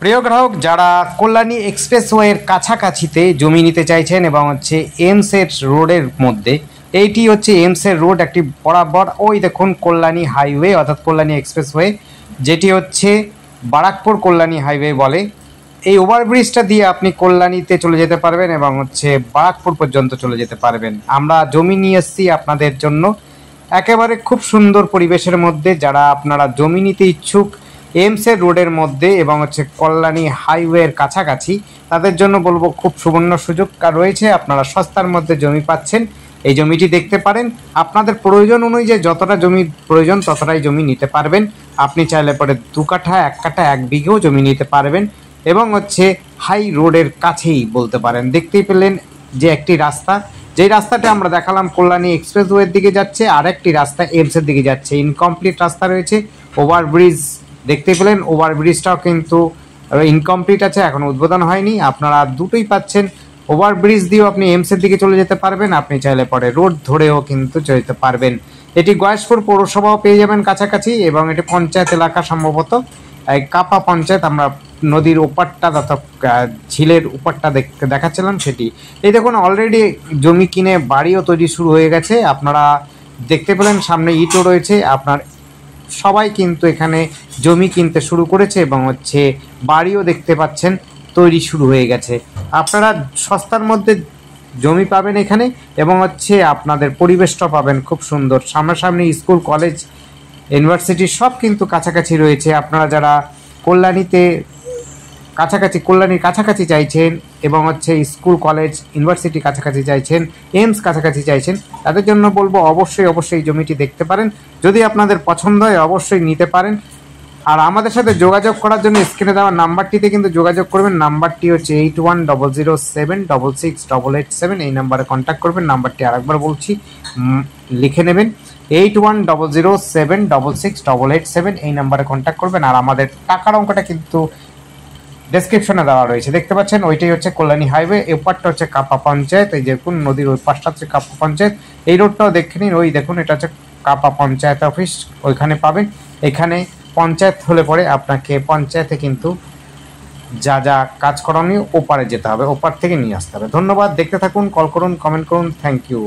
প্রিয় গ্রাহক যারা কল্যাণী এক্সপ্রেসওয়ের কাছাকাছিতে জমি নিতে চাইছেন এবং এমসের রোডের মধ্যে, এইটি এমসের রোড একটি বরাবর ওই দেখুন কল্যাণী হাইওয়ে অর্থাৎ কল্যাণী এক্সপ্রেসওয়ে, যেটি বারাকপুর কল্যাণী হাইওয়ে বলে। এই ওভারব্রিজটা দিয়ে আপনি কল্যাণীতে চলে যেতে পারবেন এবং বারাকপুর পর্যন্ত চলে যেতে পারবেন। আমরা জমি নিয়ে এসেছি আপনাদের জন্য একেবারে খুব সুন্দর পরিবেশের মধ্যে। যারা আপনারা জমি নিতে ইচ্ছুক এমসের রোডের মধ্যে এবং কল্যাণী হাইওয়ের কাছাকাছি, তাদের জন্য বলবো খুব সুবর্ণ সুযোগ রয়েছে। আপনারা সস্তার মধ্যে জমি পাচ্ছেন। এই জমিটি দেখতে পারেন, আপনাদের প্রয়োজন অনুযায়ী যতটা জমি প্রয়োজন ততটাই জমি নিতে পারবেন। আপনি চাইলে পরে 2 কাঠা 1 কাঠা 1 বিঘেও জমি নিতে পারবেন এবং হাই রোডের কাছেই বলতে পারেন। দেখতেই পেলেন যে একটি রাস্তা, যেই রাস্তাটা আমরা দেখালাম কল্যাণী এক্সপ্রেসওয়ের দিকে যাচ্ছে, আর একটি রাস্তা এমসের দিকে যাচ্ছে। ইনকমপ্লিট রাস্তা রয়েছে, ওভারব্রিজ দেখতে পেলেন। ওভারব্রিজটাও কিন্তু ইনকমপ্লিট আছে, এখন উদ্বোধন হয়নি। আপনারা দুটোই পাচ্ছেন। ওভারব্রিজ দিয়েও আপনি এমসের দিকে চলে যেতে পারবেন, আপনি চাইলে পরে রোড ধরেও কিন্তু চলে যেতে পারবেন। এটি গয়েশপুর পৌরসভাও পেয়ে যাবেন কাছাকাছি এবং এটি পঞ্চায়েত এলাকা, সম্ভবত কাপা পঞ্চায়েত। আমরা নদীর ওপারটা অর্থাৎ ঝিলের ওপারটা দেখাচ্ছিলাম সেটি। এই দেখুন অলরেডি জমি কিনে বাড়িও তৈরি শুরু হয়ে গেছে। আপনারা দেখতে পেলেন সামনে ইটও রয়েছে। আপনার সবাই কিন্তু এখানে জমি কিনতে শুরু করেছে এবং বাড়িও দেখতে পাচ্ছেন তৈরি শুরু হয়ে গেছে। আপনারা সস্তার মধ্যে জমি পাবেন এখানে এবং আপনাদের পরিবেশটা পাবেন খুব সুন্দর। সামনাসামনি স্কুল, কলেজ, ইউনিভার্সিটি সব কিন্তু কাছাকাছি রয়েছে। আপনারা যারা কল্যাণীর কাছাকাছি চাইছেন এবং স্কুল, কলেজ, ইউনিভার্সিটি কাছাকাছি চাইছেন, এমস কাছাকাছি চাইছেন, তাদের জন্য বলবো অবশ্যই জমিটি দেখতে পারেন। যদি আপনাদের পছন্দ হয় অবশ্যই নিতে পারেন। আর আমাদের সাথে যোগাযোগ করার জন্য স্ক্রিনে দেওয়া নাম্বারটিতে কিন্তু যোগাযোগ করবেন। নাম্বারটি 8100766887। এই নাম্বারে কন্ট্যাক্ট করবেন। নাম্বারটি আরেকবার বলছি, লিখে নেবেন, 8100766887। এই নাম্বারে কন্ট্যাক্ট করবেন। আর আমাদের টাকার অঙ্কটা কিন্তু ডেসক্রিপশনে দেওয়া রয়েছে, দেখতে পাচ্ছেন। ওইটাই কল্যাণী হাইওয়ে, এই পারটা কাপা পঞ্চায়েত। এই দেখুন নদীর ওই পাশটা কাপা পঞ্চায়েত। এই রোডটাও দেখে নিন, ওই দেখুন এটা কাপা পঞ্চায়েত অফিস, ওইখানে পাবেন। এখানে পঞ্চায়েত হলে পরে আপনাকে পঞ্চায়েতে কিন্তু যা যা কাজ করণীয় ওপারে যেতে হবে, ওপার থেকে নিয়ে আসতে হবে। ধন্যবাদ, দেখতে থাকুন, কল করুন, কমেন্ট করুন। Thank you.